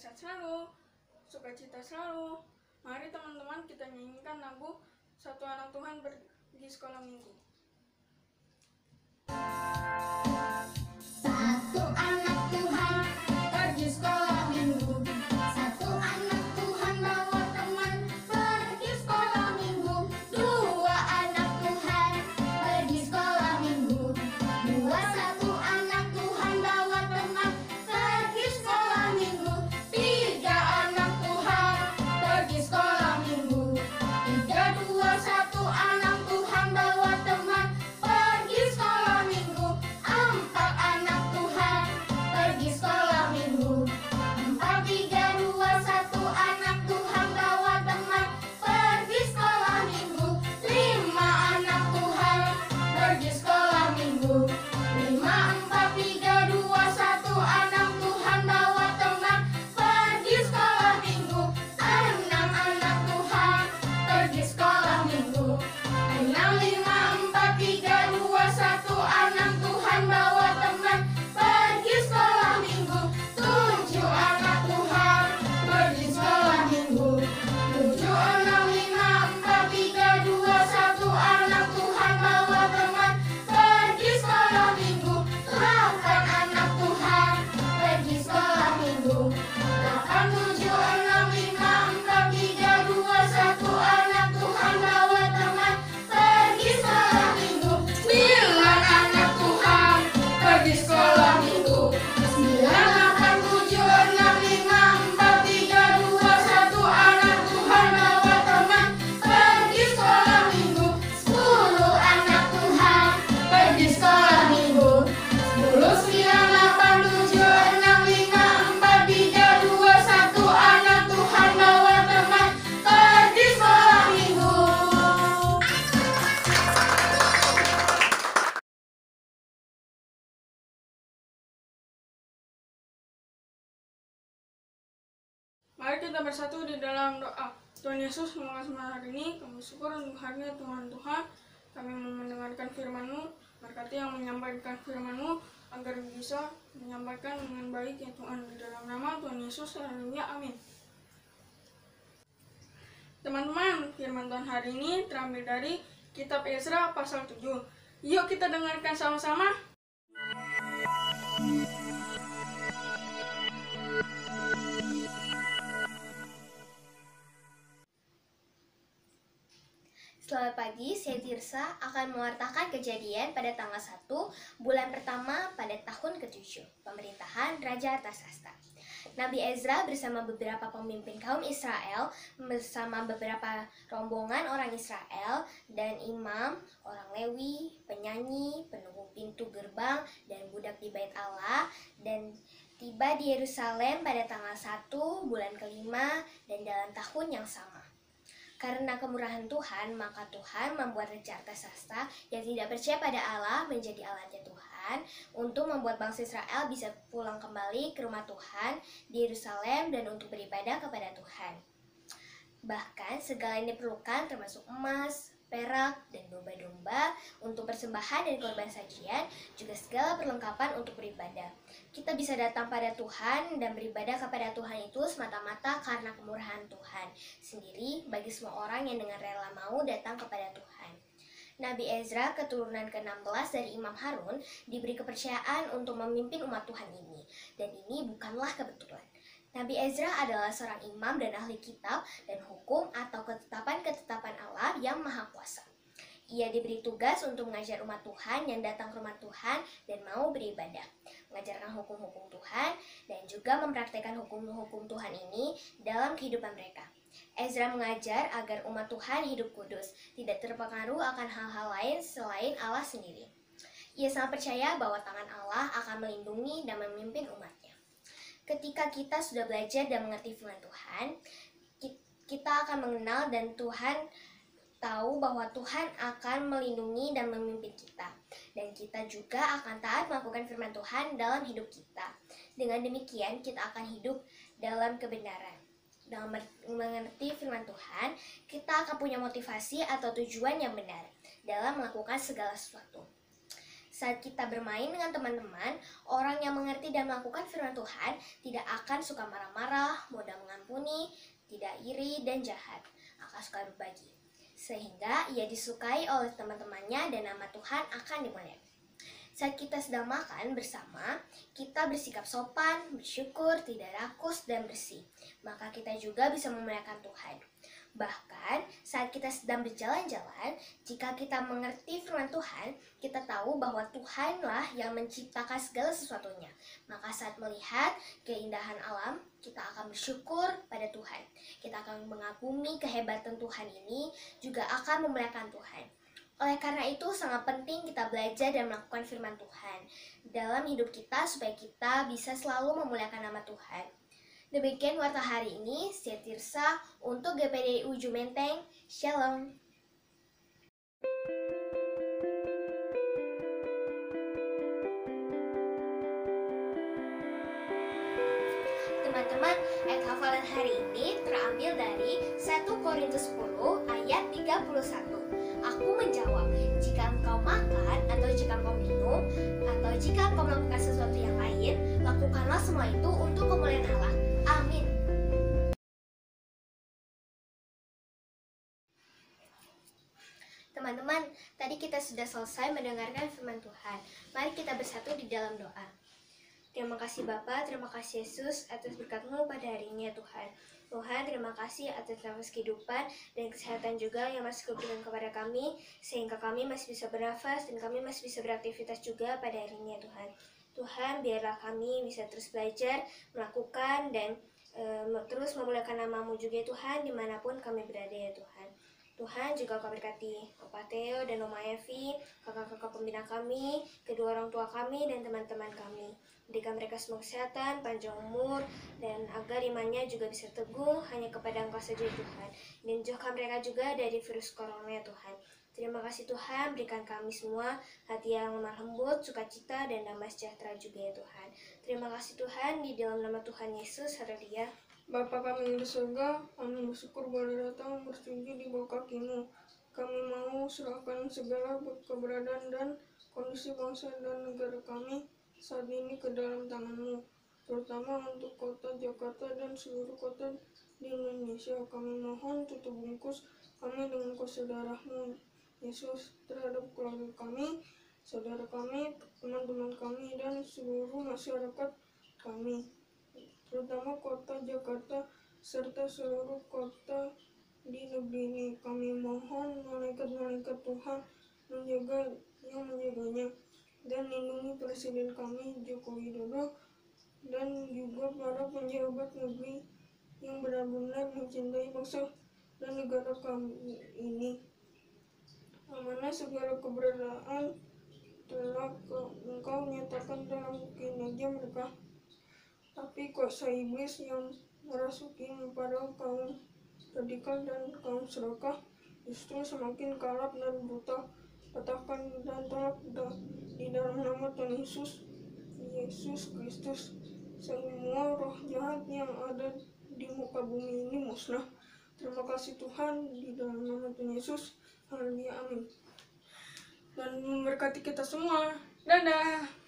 sehat selalu, sukacita selalu. Mari teman-teman kita nyanyikan lagu Satu Anak Tuhan Pergi Sekolah Minggu. Satu anak Tuhan pergi sekolah minggu. Satu anak Tuhan bawa teman pergi sekolah minggu. Dua anak Tuhan pergi sekolah minggu. Satu anak Tuhan bawa teman pergi sekolah minggu. Tiga anak Tuhan pergi sekolah minggu. Satu anak Tuhan bawa teman pergi sekolah minggu. Empat anak Tuhan pergi sekolah minggu. Empat, tiga, dua, satu anak Tuhan bawa teman pergi sekolah minggu. Lima anak Tuhan pergi sekolah minggu. Lima, empat, tiga, dua, satu anak Tuhan bawa teman pergi sekolah minggu. Enam anak Tuhan pergi sekolah minggu. Enam, lima, empat, tiga, dua, satu anak Tuhan bawa teman pergi sekolah minggu. Tujuh anak Tuhan pergi sekolah minggu. Tujuh, enam, lima, empat, tiga, dua, satu anak Tuhan bawa teman pergi sekolah minggu. Delapan anak Tuhan pergi sekolah minggu. Delapan, tujuh, enam, lima, empat, tiga, dua, satu anak Tuhan bawa teman pergi sekolah minggu. Sembilan anak Tuhan pergi sekolah minggu. Sembilan, delapan, tujuh, enam, lima, empat, tiga, dua, satu anak Tuhan bawa teman pergi sekolah minggu. Sepuluh anak Tuhan pergi sekolah minggu. Sepuluh, sembilan, delapan, tujuh, enam, lima, empat, tiga, dua, satu anak Tuhan bawa teman pergi sekolah minggu. Mari kita bersatu di dalam doa. Tuhan Yesus, terima kasih hari ini. Kami syukur untuk hari ini Tuhan. Kami mau mendengarkan firman-Mu. Berkati yang menyampaikan firman-Mu agar bisa menyampaikan dengan baik ya Tuhan. Di dalam nama Tuhan Yesus, haleluya, amin. Teman-teman, firman Tuhan hari ini terambil dari Kitab Ezra pasal 7. Yuk kita dengarkan sama-sama. Selamat pagi, saya Tirsa akan mewartakan kejadian pada tanggal 1 bulan pertama pada tahun ke-7 pemerintahan Raja Artasasta. Nabi Ezra bersama beberapa pemimpin kaum Israel, bersama beberapa rombongan orang Israel dan imam, orang Lewi, penyanyi, penunggu pintu gerbang, dan budak di bait Allah, dan tiba di Yerusalem pada tanggal 1 bulan ke-5 dan dalam tahun yang sama. Karena kemurahan Tuhan, maka Tuhan membuat Raja Artasasta yang tidak percaya pada Allah menjadi Allahnya Tuhan untuk membuat bangsa Israel bisa pulang kembali ke rumah Tuhan di Yerusalem dan untuk beribadah kepada Tuhan. Bahkan segala yang diperlukan termasuk emas, perak, dan domba-domba untuk persembahan dan korban sajian, juga segala perlengkapan untuk beribadah. Kita bisa datang pada Tuhan dan beribadah kepada Tuhan itu semata-mata karena kemurahan Tuhan sendiri bagi semua orang yang dengan rela mau datang kepada Tuhan. Nabi Ezra, keturunan ke-16 dari Imam Harun, diberi kepercayaan untuk memimpin umat Tuhan ini. Dan ini bukanlah kebetulan. Nabi Ezra adalah seorang imam dan ahli kitab dan hukum atau ketetapan-ketetapan Allah yang maha kuasa. Ia diberi tugas untuk mengajar umat Tuhan yang datang ke rumah Tuhan dan mau beribadah, mengajarkan hukum-hukum Tuhan, dan juga mempraktikkan hukum-hukum Tuhan ini dalam kehidupan mereka. Ezra mengajar agar umat Tuhan hidup kudus, tidak terpengaruh akan hal-hal lain selain Allah sendiri. Ia sangat percaya bahwa tangan Allah akan melindungi dan memimpin umatnya. Ketika kita sudah belajar dan mengerti firman Tuhan, kita akan mengenal dan Tuhan tahu bahwa Tuhan akan melindungi dan memimpin kita. Dan kita juga akan taat melakukan firman Tuhan dalam hidup kita. Dengan demikian, kita akan hidup dalam kebenaran. Dalam mengerti firman Tuhan, kita akan punya motivasi atau tujuan yang benar dalam melakukan segala sesuatu. Saat kita bermain dengan teman-teman, orang yang mengerti dan melakukan firman Tuhan tidak akan suka marah-marah, mudah mengampuni, tidak iri dan jahat, akan suka berbagi. Sehingga ia disukai oleh teman-temannya dan nama Tuhan akan dimuliakan. Saat kita sedang makan bersama, kita bersikap sopan, bersyukur, tidak rakus, dan bersih. Maka kita juga bisa memuliakan Tuhan. Bahkan saat kita sedang berjalan-jalan, jika kita mengerti firman Tuhan, kita tahu bahwa Tuhanlah yang menciptakan segala sesuatunya. Maka saat melihat keindahan alam, kita akan bersyukur pada Tuhan. Kita akan mengagumi kehebatan Tuhan ini, juga akan memuliakan Tuhan. Oleh karena itu, sangat penting kita belajar dan melakukan firman Tuhan dalam hidup kita supaya kita bisa selalu memuliakan nama Tuhan. Demikian warta hari ini, saya Tirsa untuk GPDI Ujung Menteng. Shalom. Teman-teman, ayat hafalan hari ini terambil dari 1 Korintus 10 ayat 31. Aku menjawab, jika engkau makan atau jika engkau minum atau jika engkau melakukan sesuatu yang lain, lakukanlah semua itu untuk kemuliaan Allah. Amin. Teman-teman, tadi kita sudah selesai mendengarkan firman Tuhan. Mari kita bersatu di dalam doa. Terima kasih Bapa, terima kasih Yesus atas berkat-Mu pada hari ini ya Tuhan. Tuhan, terima kasih atas nafas kehidupan dan kesehatan juga yang masih Kau berikan kepada kami, sehingga kami masih bisa bernafas dan kami masih bisa beraktivitas juga pada hari ini ya Tuhan. Tuhan, biarlah kami bisa terus belajar, melakukan, dan terus memuliakan nama-Mu juga ya Tuhan, dimanapun kami berada ya Tuhan. Tuhan, juga Kau berkati Opa Theo dan Oma Evi, kakak-kakak pembina kami, kedua orang tua kami, dan teman-teman kami. Berikan mereka semua kesehatan, panjang umur, dan agar imannya juga bisa teguh hanya kepada Engkau saja Tuhan. Dan jauhkan mereka juga dari virus corona ya Tuhan. Terima kasih Tuhan, berikan kami semua hati yang lemah lembut, sukacita, dan damai sejahtera juga ya Tuhan. Terima kasih Tuhan, di dalam nama Tuhan Yesus, haleluya. Bapa kami yang di surga, kami bersyukur boleh datang bersujud di bawah kaki-Mu. Kami mau serahkan segala keberadaan dan kondisi bangsa dan negara kami saat ini ke dalam tangan-Mu, terutama untuk kota Jakarta dan seluruh kota di Indonesia. Kami mohon tutup bungkus kami dengan kasih darah-Mu, Yesus, terhadap keluarga kami, saudara kami, teman-teman kami, dan seluruh masyarakat kami, terutama kota Jakarta serta seluruh kota di negeri ini. Kami mohon malaikat-malaikat Tuhan menjaganya dan lindungi Presiden kami Joko Widodo dan juga para pejabat negeri yang benar-benar mencintai bangsa dan negara kami ini. Amanah segala keberadaan telah Engkau nyatakan dalam kinerja mereka, tapi kuasa iblis yang merasuki pada kaum radikal dan kaum serakah justru semakin kalap dan brutal. Katakan dan tolak di dalam nama Tuhan Yesus Kristus, semua roh jahat yang ada di muka bumi ini musnah. Terima kasih Tuhan, di dalam nama Tuhan Yesus, haleluya, amin. Dan memberkati kita semua. Dadah.